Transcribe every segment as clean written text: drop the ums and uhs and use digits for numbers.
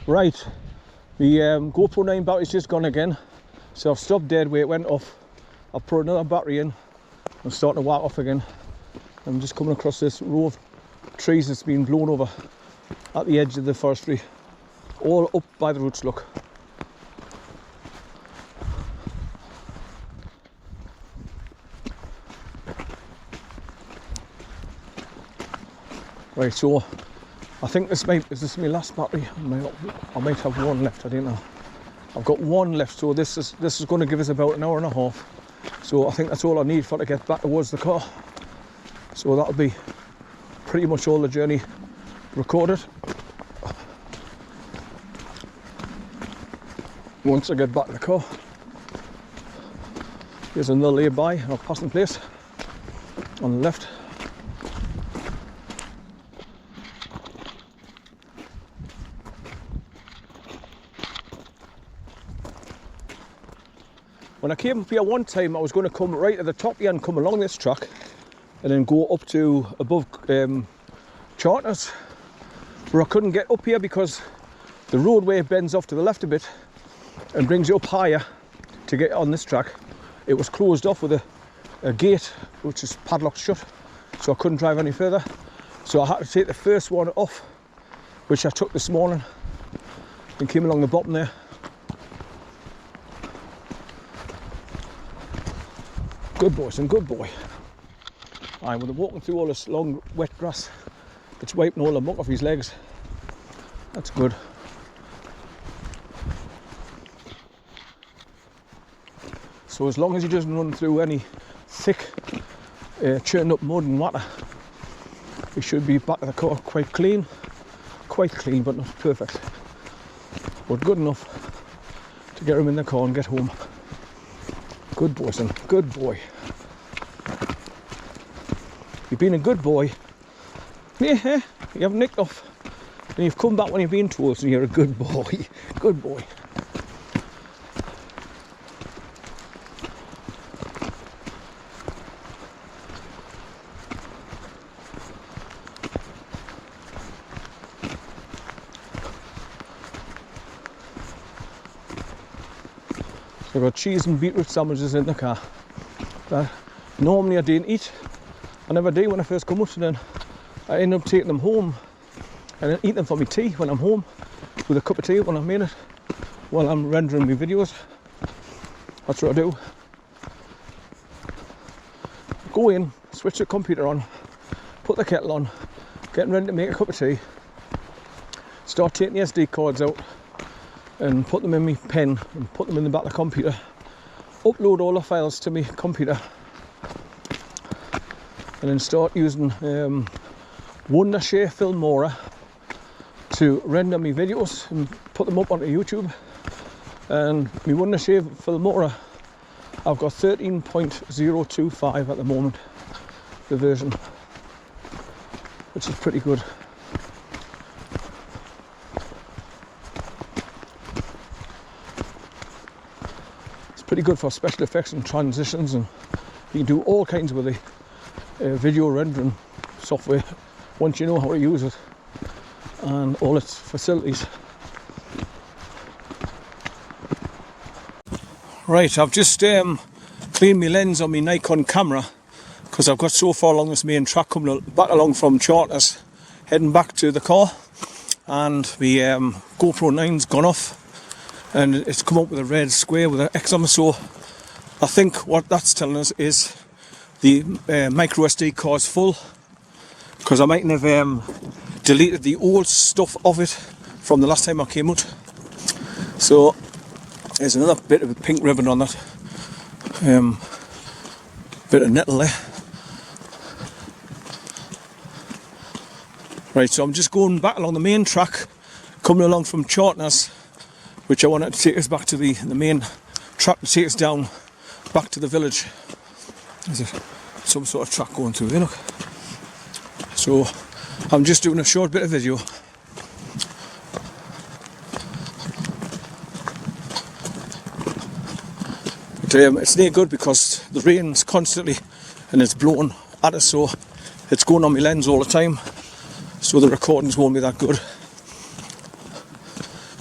Right, the GoPro 9 battery's just gone again, so I've stopped dead where it went off. I've put another battery in. I'm starting to walk off again. I'm just coming across this row of trees that's been blown over at the edge of the forestry, all up by the roots, look. Right, so I think is this my last battery? I might have one left, I don't know. I've got one left, so this is going to give us about an hour and a half. So I think that's all I need for to get back towards the car. So that'll be pretty much all the journey recorded. Once I get back to the car. Here's another lay-by, our passing place on the left. When I came up here one time, I was going to come right at the top here and come along this track and then go up to above Charters, but I couldn't get up here because the roadway bends off to the left a bit and brings you up higher to get on this track. It was closed off with a gate which is padlocked shut, so I couldn't drive any further. So I had to take the first one off, which I took this morning and came along the bottom there. Good boy, son, good boy. Aye, when they're walking through all this long wet grass, it's wiping all the muck off his legs. That's good. So as long as he doesn't run through any thick churned up mud and water, he should be back to the car quite clean but not perfect, but good enough to get him in the car and get home. Good boy, son, good boy. You've been a good boy. Yeah, you haven't nicked off. And you've come back when you've been told, so you're a good boy. Good boy. So I've got cheese and beetroot sandwiches in the car that normally I didn't eat. I never do when I first come up, so then I end up taking them home and then eat them for my tea when I'm home with a cup of tea when I've made it while I'm rendering my videos. That's what I do. Go in, switch the computer on, put the kettle on, getting ready to make a cup of tea, start taking the SD cards out and put them in my pen and put them in the back of the computer, upload all the files to my computer and then start using Wondershare Filmora to render my videos and put them up onto YouTube. And my Wondershare Filmora, I've got 13.025 at the moment, the version, which is pretty good. Pretty good for special effects and transitions, and you can do all kinds with the video rendering software once you know how to use it and all its facilities. Right, I've just cleaned my lens on my Nikon camera because I've got so far along this main track coming back along from Charters, heading back to the car, and the GoPro 9's gone off. And it's come up with a red square with an X on it, so I think what that's telling us is the micro SD card's full, because I mightn't have deleted the old stuff of it from the last time I came out. So there's another bit of a pink ribbon on that bit of nettle there. Right, so I'm just going back along the main track, coming along from Charters, which I wanted to take us back to the main track to take us down back to the village. There's some sort of track going through there, look. So I'm just doing a short bit of video. But it's not good because the rain's constantly and it's blowing at us, so it's going on my lens all the time, so the recordings won't be that good.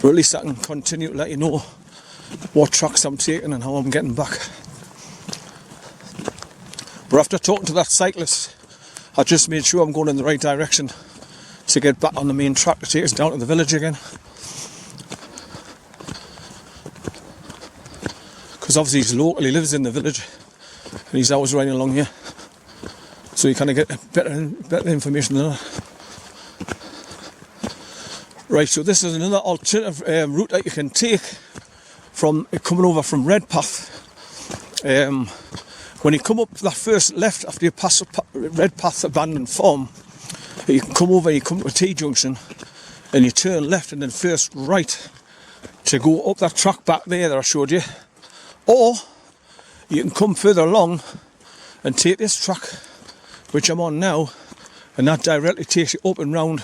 But at least I can continue to let you know what tracks I'm taking and how I'm getting back. But after talking to that cyclist, I just made sure I'm going in the right direction to get back on the main track to take us down to the village again. Because obviously he's local, he lives in the village and he's always riding along here. So you kind of get better information than that. Right, so this is another alternative route that you can take from coming over from Redpath. When you come up that first left after you pass Redpath abandoned farm, you can come over, you come to a T-junction and you turn left and then first right to go up that track back there that I showed you. Or you can come further along and take this track, which I'm on now, and that directly takes you up and round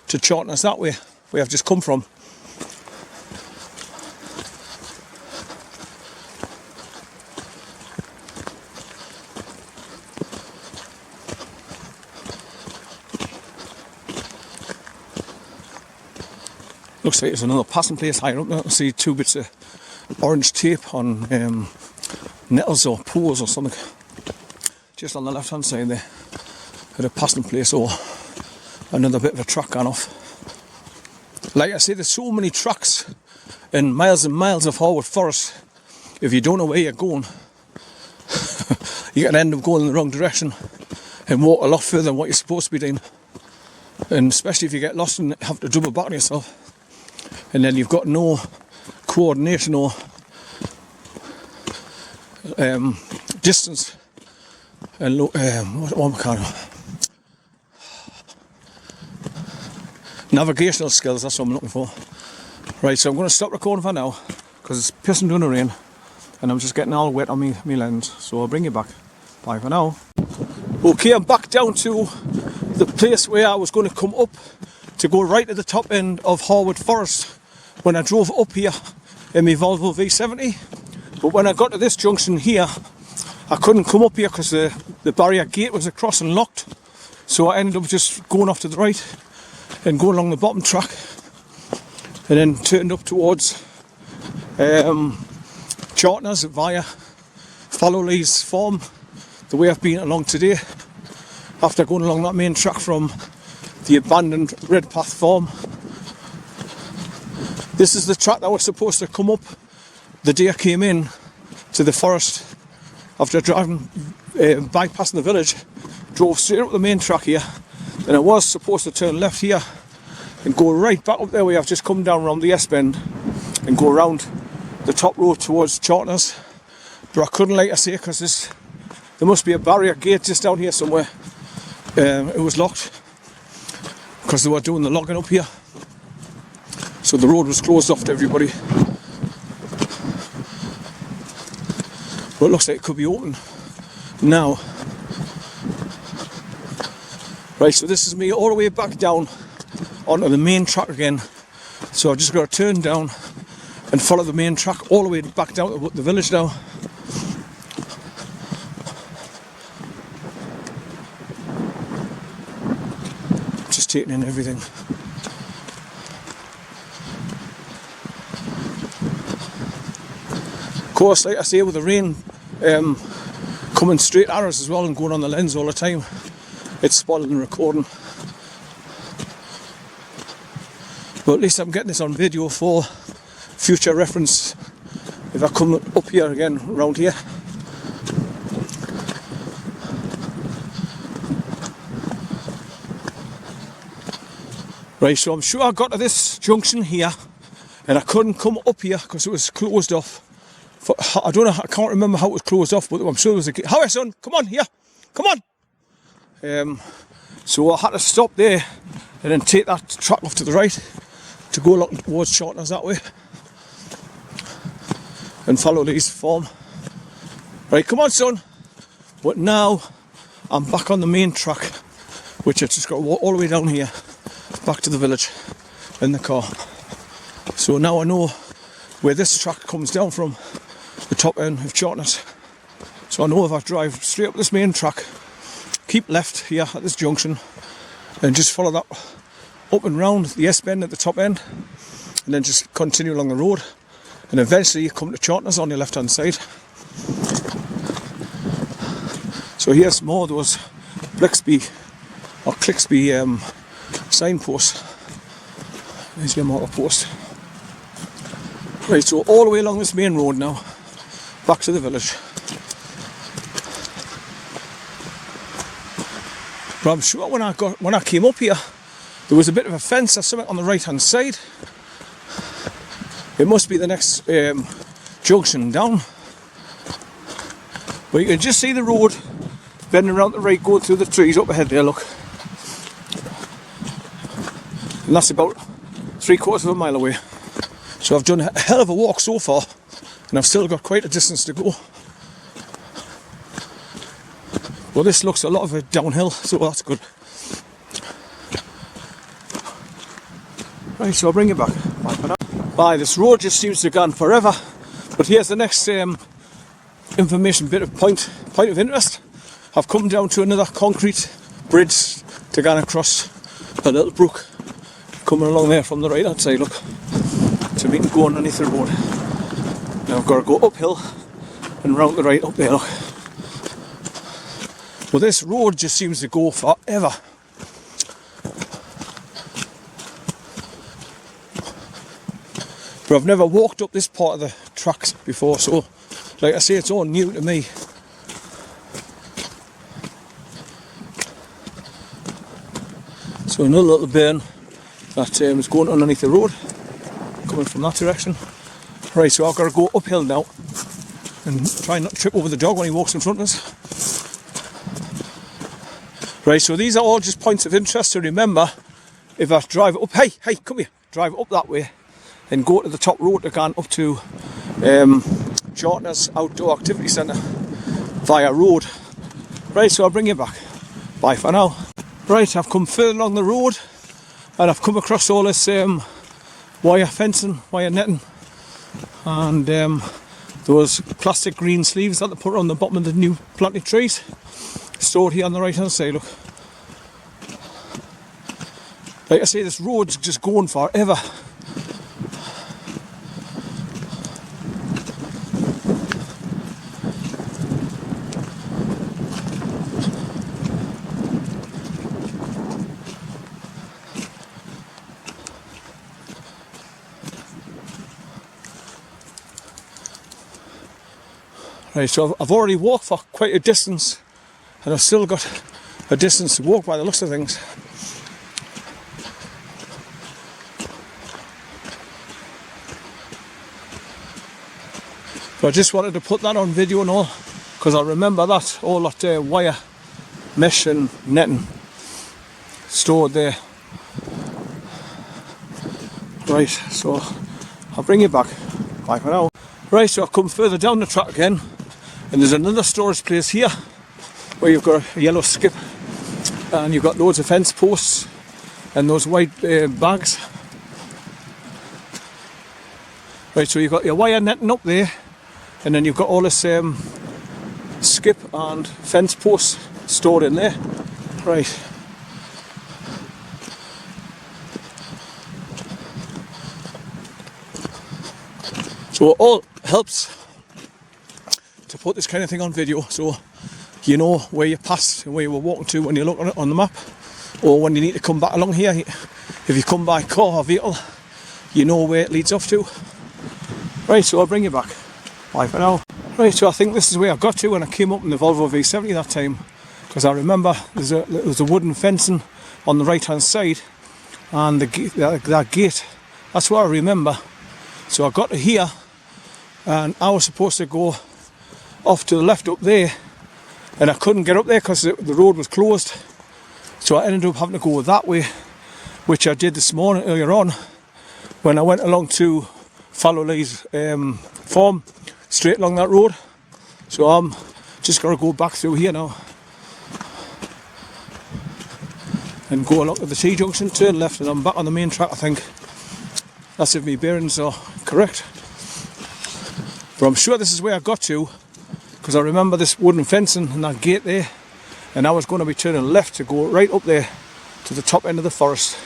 to Chartness that way, where I've just come from. Looks like there's another passing place higher up there. I see two bits of orange tape on nettles or poles or something. Just on the left hand side there, at a passing place or another bit of a track gone off. Like I say, there's so many tracks and miles of Harwood Forest. If you don't know where you're going, you can end up going in the wrong direction and walk a lot further than what you're supposed to be doing. And especially if you get lost and have to double back on yourself. And then you've got no coordination or distance and navigational skills, that's what I'm looking for. Right, so I'm going to stop recording for now because it's pissing down the rain and I'm just getting all wet on me lens, so I'll bring you back. Bye for now. Okay, I'm back down to the place where I was going to come up to go right at the top end of Harwood Forest when I drove up here in my Volvo V70. But when I got to this junction here, I couldn't come up here because the barrier gate was across and locked. So I ended up just going off to the right and going along the bottom track and then turned up towards Chartness via Fallowlee's farm, the way I've been along today, after going along that main track from the abandoned Redpath farm. This is the track that was supposed to come up the day I came in to the forest after driving, bypassing the village. Drove straight up the main track here, and I was supposed to turn left here and go right back up there where I've just come down around the S-bend and go around the top road towards Chartness. But I couldn't, like I say, because there must be a barrier gate just down here somewhere. It was locked because they were doing the logging up here, so the road was closed off to everybody. But it looks like it could be open now. Right, so this is me all the way back down onto the main track again. So I've just got to turn down and follow the main track all the way back down to the village now. Just taking in everything. Of course, like I say, with the rain coming straight at us as well and going on the lens all the time, it's spoiling the recording. But at least I'm getting this on video for future reference if I come up here again, around here. Right, so I'm sure I got to this junction here and I couldn't come up here because it was closed off. I don't know, I can't remember how it was closed off, but I'm sure there was a gate. How, son? Come on here, come on! So I had to stop there and then take that track off to the right to go along towards Chartness that way and follow Lee's farm. Right, come on, son! But now I'm back on the main track, which I just got to walk all the way down here back to the village in the car. So now I know where this track comes down from, the top end of Chartness. So I know if I drive straight up this main track, keep left here at this junction and just follow that up and round the S-bend at the top end, and then just continue along the road, and eventually you come to Charters on your left hand side. So here's more of those Clixby signposts. There's your motor post. Right, so all the way along this main road now, back to the village. But I'm sure when I came up here, there was a bit of a fence or something on the right hand side. It must be the next junction down. But you can just see the road bending around the right, going through the trees up ahead there, look. And that's about 3/4 of a mile away. So I've done a hell of a walk so far, and I've still got quite a distance to go. Well, this looks a lot of it downhill, so that's good. Right, so I'll bring you back. Bye for now. Bye, this road just seems to have gone forever. But here's the next information bit of point of interest. I've come down to another concrete bridge to go across a little brook. Coming along there from the right hand side, look. So we can go underneath the road. Now I've got to go uphill and round the right up there, look. Well, this road just seems to go forever. But I've never walked up this part of the tracks before, so like I say, it's all new to me. So another little burn that is going underneath the road, coming from that direction. Right, so I've got to go uphill now and try not to trip over the dog when he walks in front of us. Right, so these are all just points of interest to remember if I drive up, hey, come here, drive up that way and go to the top road again up to Charters Outdoor Activity Centre via road. Right, so I'll bring you back. Bye for now. Right, I've come further along the road and I've come across all this wire fencing, wire netting, and those plastic green sleeves that they put on the bottom of the new planted trees. Stored here on the right hand side, look. Like I say, this road's just going forever. Right, so I've already walked for quite a distance, and I've still got a distance to walk by the looks of things. But I just wanted to put that on video and all, because I remember that, all that wire, mesh and netting stored there. Right, so I'll bring you back. Bye for now. Right, so I've come further down the track again, and there's another storage place here where you've got a yellow skip and you've got loads of fence posts and those white bags. Right, so you've got your wire netting up there, and then you've got all this skip and fence posts stored in there. Right. So it all helps to put this kind of thing on video, so you know where you passed and where you were walking to when you look on it on the map, or when you need to come back along here. If you come by car or vehicle, you know where it leads off to. Right, so I'll bring you back. Bye for now. Right, so I think this is where I got to when I came up in the Volvo V70 that time, because I remember there was a wooden fencing on the right hand side, and that gate, that's what I remember. So I got to here, and I was supposed to go off to the left up there, and I couldn't get up there because the road was closed. So I ended up having to go that way, which I did this morning earlier on when I went along to follow Lee's farm straight along that road. So I'm just going to go back through here now and go along to the T-junction, turn left, and I'm back on the main track, I think. That's if my bearings are correct. But I'm sure this is where I got to, because I remember this wooden fencing and that gate there, and I was going to be turning left to go right up there to the top end of the forest,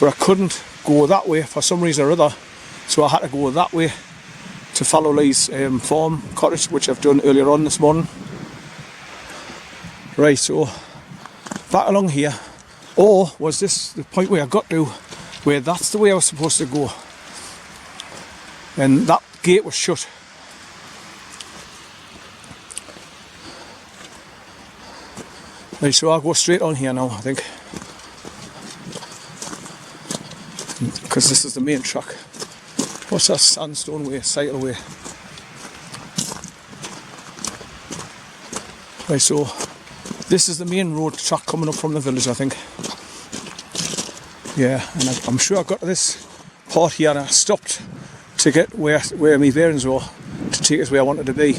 but I couldn't go that way for some reason or other, so I had to go that way to follow Lee's farm cottage, which I've done earlier on this morning. Right, so back along here. Or was this the point where I got to, where that's the way I was supposed to go, and that gate was shut. Right, so I'll go straight on here now, I think, because this is the main track. What's that sandstone way, cycleway? Right, so this is the main road track coming up from the village, I think. Yeah, and I'm sure I got to this part here and I stopped to get where my bearings were, to take us where I wanted to be,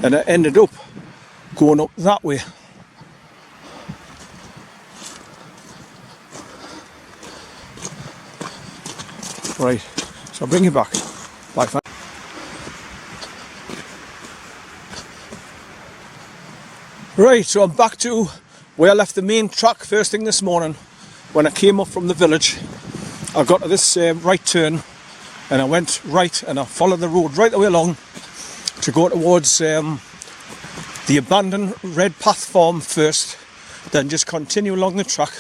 and I ended up going up that way. Right, so I'll bring you back. Bye. Right, so I'm back to where I left the main track first thing this morning. When I came up from the village, I got to this right turn, and I went right and I followed the road right the way along to go towards the abandoned Red Path farm first, then just continue along the track,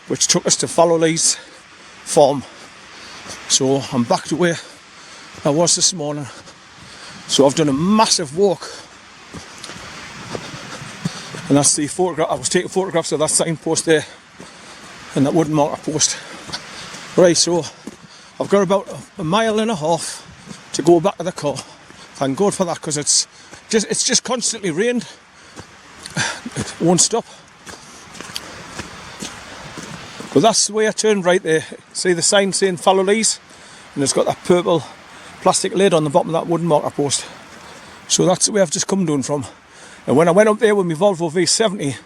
which took us to Follow Lee's farm. So I'm back to where I was this morning. So I've done a massive walk, and that's the photograph. I was taking photographs of that signpost there and that wooden marker post. Right, so I've got about a mile and a half to go back to the car. Thank God for that, because it's just constantly rained. It won't stop. But that's the way I turned right there. See the sign saying Follow Lee's, and it's got that purple plastic lid on the bottom of that wooden marker post. So that's the way I've just come down from. And when I went up there with my Volvo V70,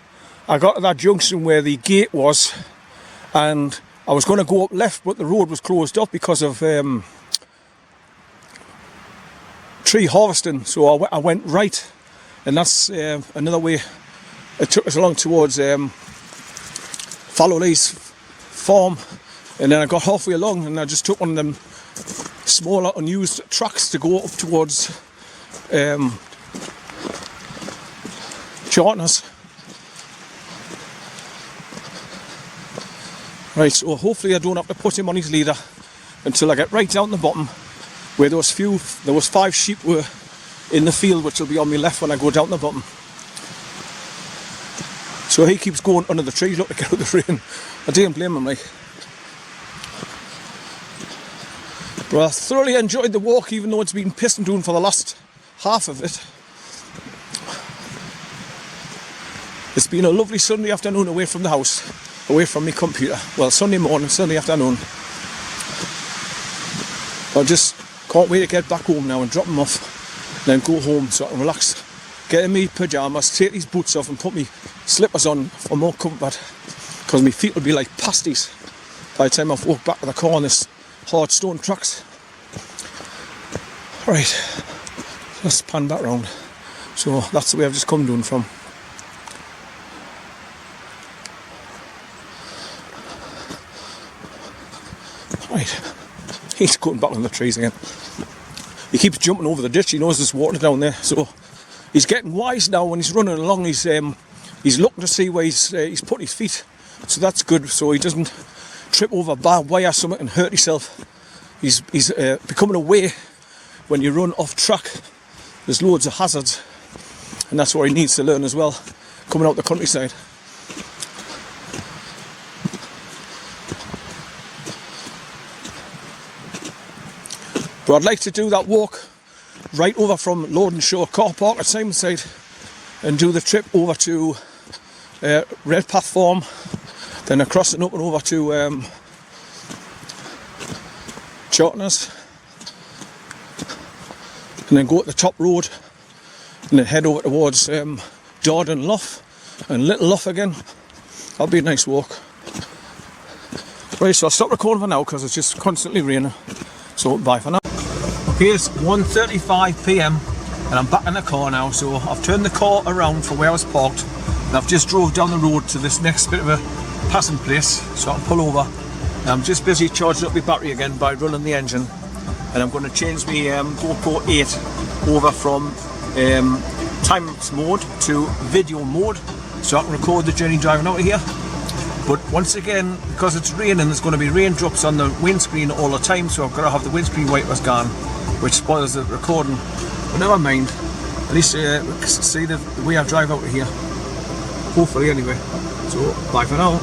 I got to that junction where the gate was, and I was going to go up left, but the road was closed up because of tree harvesting. So I went right, and that's another way. It took us along towards Follow Lee's farm, and then I got halfway along and I just took one of them smaller unused tracks to go up towards Charters. Right, so hopefully I don't have to put him on his leader until I get right down the bottom where there was 5 sheep were in the field, which will be on my left when I go down the bottom. So he keeps going under the trees, look, to get out of the rain. I didn't blame him, like. But I thoroughly enjoyed the walk, even though it's been pissing down for the last half of it. It's been a lovely Sunday afternoon away from the house, away from my computer. Well, Sunday morning, Sunday afternoon. I just can't wait to get back home now and drop him off, then go home so I can relax, get in my pyjamas, take these boots off and put my slippers on for more comfort, because my feet will be like pasties by the time I've walked back to the car on this hard stone tracks. Right, let's pan back round. So that's the way I've just come down from. Right, he's going back on the trees again. He keeps jumping over the ditch, he knows there's water down there, so he's getting wise now. When he's running along, he's looking to see where he's put his feet, so that's good, so he doesn't trip over barbed wire or something and hurt himself. He's becoming aware when you run off track, there's loads of hazards, and that's what he needs to learn as well, coming out the countryside. But I'd like to do that walk right over from Lordenshaw car park at Simonside and do the trip over to Red Path Farm, then across and up and over to Charters, and then go at the top road and then head over towards Darden Lough and Little Lough again. That'll be a nice walk. Right, so I'll stop recording for now because it's just constantly raining. So bye for now. Okay, it's 1:35 p.m. and I'm back in the car now, so I've turned the car around from where I was parked and I've just drove down the road to this next bit of a passing place, so I can pull over I'm just busy charging up my battery again by running the engine, and I'm going to change my GoPro 8 over from times mode to video mode, so I can record the journey driving out of here. But once again, because it's raining, there's going to be raindrops on the windscreen all the time, so I've got to have the windscreen wipers gone, which spoils the recording. But never mind, at least we can see the way I drive out of here, hopefully anyway. So bye for now.